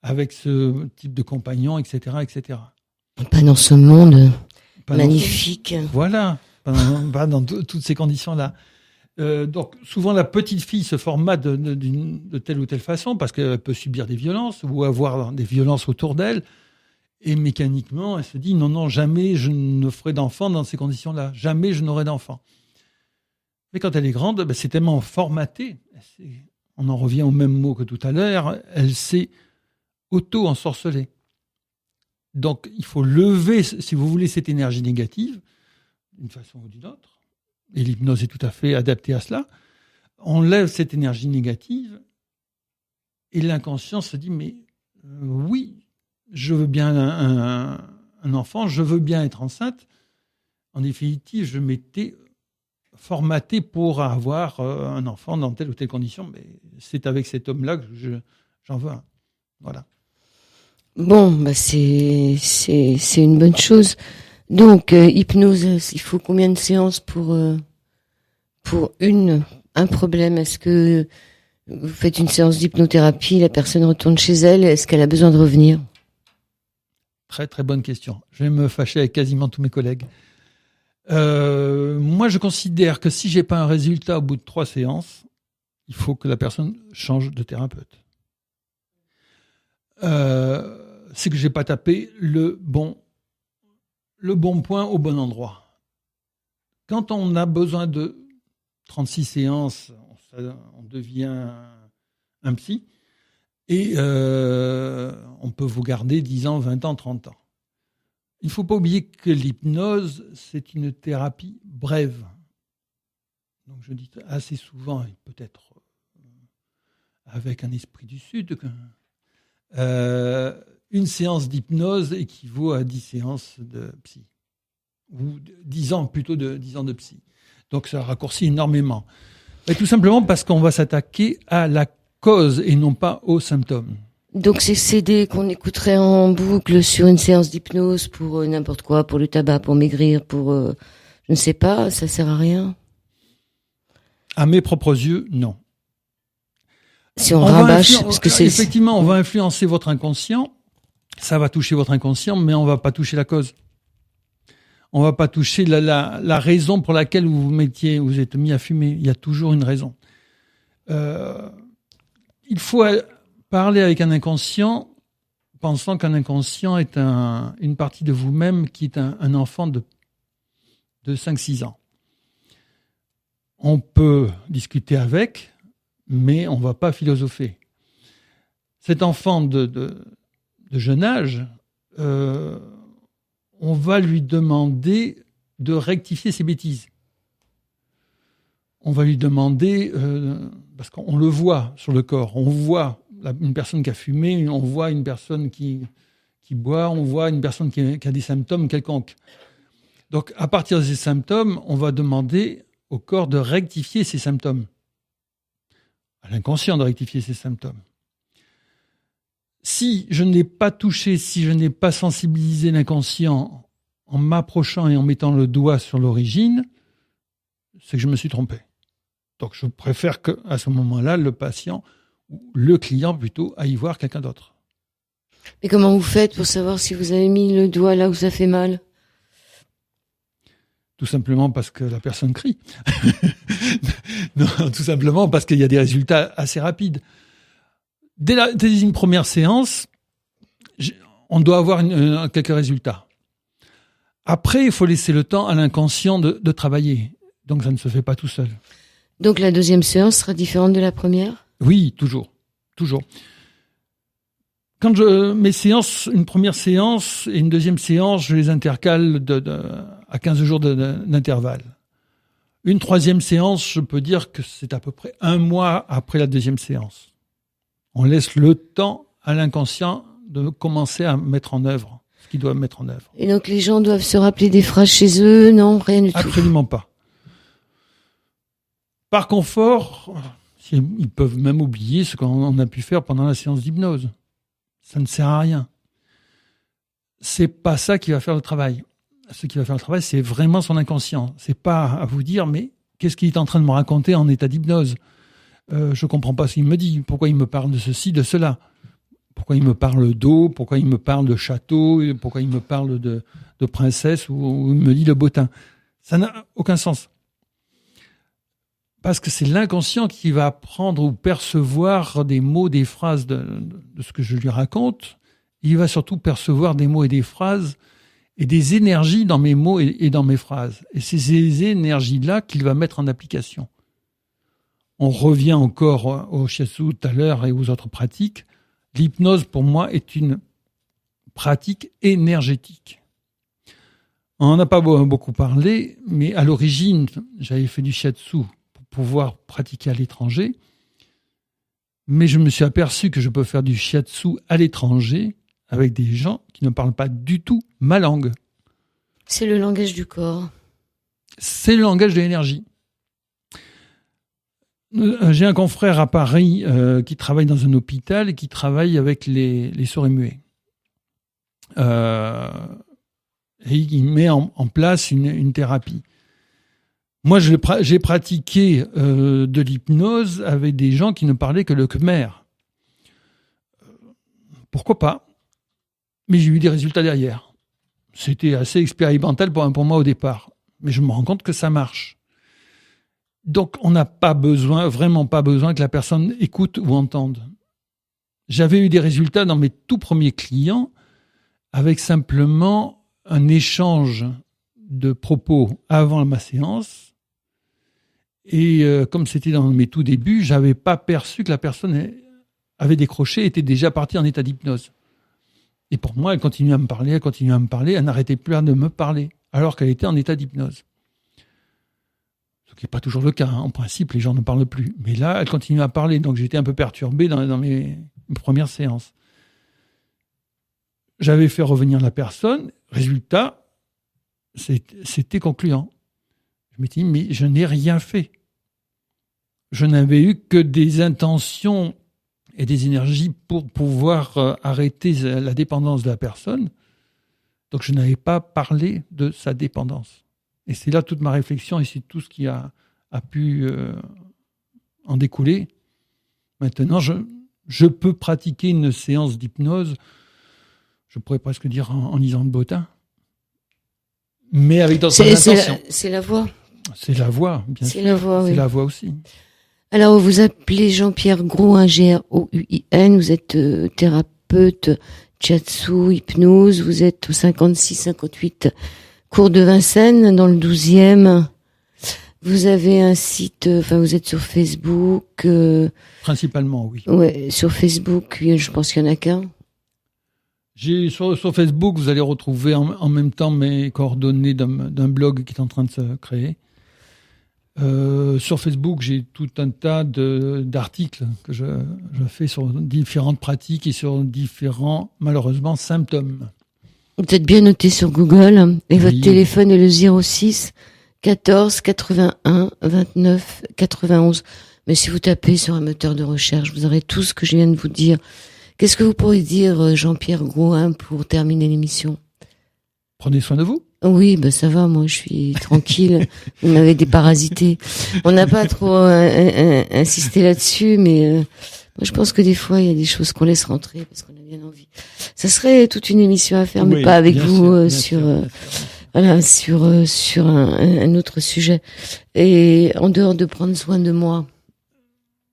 avec ce type de compagnon, etc., etc.
Pas dans ce monde magnifique.
Voilà, pas dans toutes ces conditions-là. Donc, souvent, la petite fille se formate de telle ou telle façon parce qu'elle peut subir des violences ou avoir des violences autour d'elle. Et mécaniquement, elle se dit non, jamais je ne ferai d'enfant dans ces conditions-là. Jamais je n'aurai d'enfant. Mais quand elle est grande, c'est tellement formaté. On en revient au même mot que tout à l'heure. Elle s'est auto-ensorcelée. Donc, il faut lever, si vous voulez, cette énergie négative, d'une façon ou d'une autre. Et l'hypnose est tout à fait adaptée à cela. On lève cette énergie négative et l'inconscient se dit, mais oui, je veux bien un enfant, je veux bien être enceinte. En définitive, je m'étais formaté pour avoir un enfant dans telle ou telle condition, mais c'est avec cet homme-là que j'en veux un. Voilà.
Bon, c'est une bonne chose. Donc, hypnose, il faut combien de séances pour un problème? Est-ce que vous faites une séance d'hypnothérapie, la personne retourne chez elle, est-ce qu'elle a besoin de revenir?
Très, très bonne question. Je vais me fâcher avec quasiment tous mes collègues. Moi, je considère que si j'ai pas un résultat au bout de 3 séances, il faut que la personne change de thérapeute. C'est que j'ai pas tapé le bon point au bon endroit. Quand on a besoin de 36 séances, on devient un psy et on peut vous garder 10 ans, 20 ans, 30 ans. Il ne faut pas oublier que l'hypnose, c'est une thérapie brève. Donc je dis assez souvent, et peut-être avec un esprit du Sud, une séance d'hypnose équivaut à 10 séances de psy. Ou 10 ans, plutôt de 10 ans de psy. Donc ça raccourcit énormément. Et tout simplement parce qu'on va s'attaquer à la cause et non pas aux symptômes.
Donc ces CD qu'on écouterait en boucle sur une séance d'hypnose pour n'importe quoi, pour le tabac, pour maigrir, pour je ne sais pas, ça sert à rien?
À mes propres yeux, non.
Si on rabâche, parce que c'est...
Effectivement, on va influencer votre inconscient, ça va toucher votre inconscient, mais on va pas toucher la cause. On va pas toucher la raison pour laquelle vous êtes mis à fumer. Il y a toujours une raison. Il faut parler avec un inconscient, pensant qu'un inconscient est une partie de vous-même qui est un enfant de 5-6 ans. On peut discuter avec, mais on ne va pas philosopher. Cet enfant de jeune âge, on va lui demander de rectifier ses bêtises. On va lui demander, parce qu'on le voit sur le corps, on voit une personne qui a fumé, on voit une personne qui boit, on voit une personne qui a des symptômes quelconques. Donc, à partir de ces symptômes, on va demander au corps de rectifier ces symptômes, à l'inconscient de rectifier ces symptômes. Si je ne l'ai pas touché, si je n'ai pas sensibilisé l'inconscient en m'approchant et en mettant le doigt sur l'origine, c'est que je me suis trompé. Donc, je préfère qu'à ce moment-là, le patient, ou le client plutôt, aille voir quelqu'un d'autre.
Mais comment vous faites pour savoir si vous avez mis le doigt là où ça fait mal?
Tout simplement parce que la personne crie. Non, tout simplement parce qu'il y a des résultats assez rapides. dès une première séance, on doit avoir quelques résultats. Après, il faut laisser le temps à l'inconscient de travailler. Donc, ça ne se fait pas tout seul.
Donc, la deuxième séance sera différente de la première ?
Oui, toujours. Quand mes séances, une première séance et une deuxième séance, je les intercale à 15 jours d'intervalle. Une troisième séance, je peux dire que c'est à peu près 1 mois après la deuxième séance. On laisse le temps à l'inconscient de commencer à mettre en œuvre ce qu'il doit mettre en œuvre.
Et donc les gens doivent se rappeler des phrases chez eux ? Non, rien du tout.
Absolument pas. Par confort, ils peuvent même oublier ce qu'on a pu faire pendant la séance d'hypnose. Ça ne sert à rien. C'est pas ça qui va faire le travail. Ce qui va faire le travail, c'est vraiment son inconscient. C'est pas à vous dire, mais qu'est-ce qu'il est en train de me raconter en état d'hypnose ? Je comprends pas ce qu'il me dit. Pourquoi il me parle de ceci, de cela ? Pourquoi il me parle d'eau ? Pourquoi il me parle de château ? Pourquoi il me parle de princesse ou il me dit le bottin ? Ça n'a aucun sens. Parce que c'est l'inconscient qui va apprendre ou percevoir des mots, des phrases de ce que je lui raconte. Il va surtout percevoir des mots et des phrases et des énergies dans mes mots et dans mes phrases. Et c'est ces énergies-là qu'il va mettre en application. On revient encore au shiatsu tout à l'heure et aux autres pratiques. L'hypnose, pour moi, est une pratique énergétique. On n'en a pas beaucoup parlé, mais à l'origine, j'avais fait du shiatsu pour pouvoir pratiquer à l'étranger. Mais je me suis aperçu que je peux faire du shiatsu à l'étranger avec des gens qui ne parlent pas du tout ma langue.
C'est le langage du corps.
C'est le langage de l'énergie. J'ai un confrère à Paris qui travaille dans un hôpital et qui travaille avec les sourds et muets. Et il met en place une thérapie. Moi, j'ai pratiqué de l'hypnose avec des gens qui ne parlaient que le khmer. Pourquoi pas ? Mais j'ai eu des résultats derrière. C'était assez expérimental pour moi au départ. Mais je me rends compte que ça marche. Donc, on n'a pas besoin, vraiment pas besoin que la personne écoute ou entende. J'avais eu des résultats dans mes tout premiers clients avec simplement un échange de propos avant ma séance. Et comme c'était dans mes tout débuts, j'avais pas perçu que la personne avait décroché et était déjà partie en état d'hypnose. Et pour moi, elle continuait à me parler, elle n'arrêtait plus de me parler, alors qu'elle était en état d'hypnose. Ce qui n'est pas toujours le cas. En principe, les gens ne parlent plus. Mais là, elle continuait à parler, donc j'étais un peu perturbé dans mes premières séances. J'avais fait revenir la personne. Résultat, c'était concluant. Je me dis, mais je n'ai rien fait. Je n'avais eu que des intentions et des énergies pour pouvoir arrêter la dépendance de la personne. Donc, je n'avais pas parlé de sa dépendance. Et c'est là toute ma réflexion et c'est tout ce qui a pu en découler. Maintenant, je peux pratiquer une séance d'hypnose, je pourrais presque dire en lisant le bottin, mais avec d'autres intentions.
C'est la voix.
C'est la voix, bien sûr.
C'est la voix, oui.
C'est la voix aussi.
Alors, vous appelez Jean-Pierre Grouin, Grouin. Vous êtes thérapeute, shiatsu, hypnose. Vous êtes au 56-58 cours de Vincennes, dans le 12e. Vous avez un site, vous êtes sur Facebook.
Principalement, oui.
Ouais, sur Facebook, je pense qu'il y en a qu'un.
Sur Facebook, vous allez retrouver en même temps mes coordonnées d'un blog qui est en train de se créer. Sur Facebook, j'ai tout un tas d'articles que je fais sur différentes pratiques et sur différents, malheureusement, symptômes.
Vous êtes bien noté sur Google et votre téléphone est le 06 14 81 29 91. Mais si vous tapez sur un moteur de recherche, vous aurez tout ce que je viens de vous dire. Qu'est-ce que vous pourriez dire, Jean-Pierre Grouin, pour terminer l'émission ?
Prenez soin de vous.
Oui, ça va, moi je suis tranquille. Vous m'avez déparasité. On n'a pas trop insisté là-dessus, mais moi je pense que des fois il y a des choses qu'on laisse rentrer parce qu'on a bien envie. Ça serait toute une émission à faire, mais pas avec vous sur un autre sujet. Et en dehors de prendre soin de moi,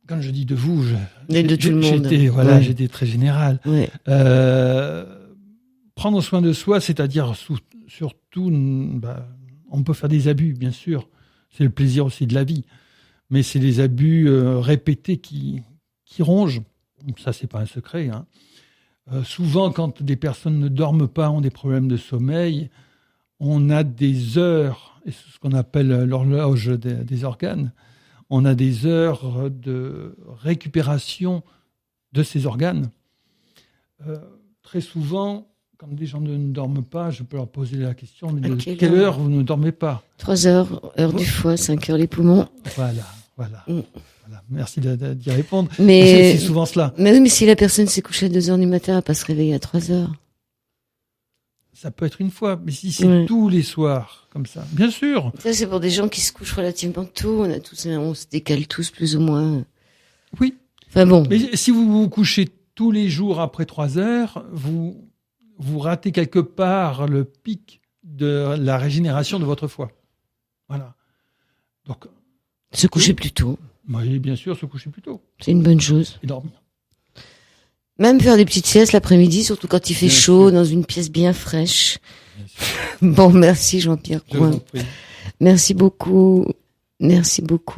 quand je dis de vous,
de tout le monde.
J'étais très général.
Ouais.
Prendre soin de soi, c'est-à-dire surtout, on peut faire des abus, bien sûr. C'est le plaisir aussi de la vie. Mais c'est les abus répétés qui rongent. Ça, c'est pas un secret. Hein. Souvent, quand des personnes ne dorment pas, ont des problèmes de sommeil, on a des heures, et c'est ce qu'on appelle l'horloge des organes, on a des heures de récupération de ces organes. Très souvent, quand des gens ne dorment pas, je peux leur poser la question, mais de quelle heure vous ne dormez pas ?
3 heures, heure du foie, 5 heures les poumons.
Voilà. Merci d'y répondre.
Mais
c'est souvent cela.
Mais oui, mais si la personne s'est couchée à 2 heures du matin, elle va pas se réveiller à 3 heures.
Ça peut être une fois, mais si c'est tous les soirs, comme ça, bien sûr.
Ça, c'est pour des gens qui se couchent relativement tôt. On se décale tous plus ou moins.
Oui.
Enfin bon.
Mais si vous vous couchez tous les jours après 3 heures, vous ratez quelque part le pic de la régénération de votre foie. Voilà. Donc.
Se coucher plus tôt.
Oui, bien sûr, se coucher plus tôt.
C'est une bonne chose.
Et dormir.
Même faire des petites siestes l'après-midi, surtout quand il fait chaud, dans une pièce bien fraîche. Bon, merci Jean-Pierre Coin. Merci beaucoup.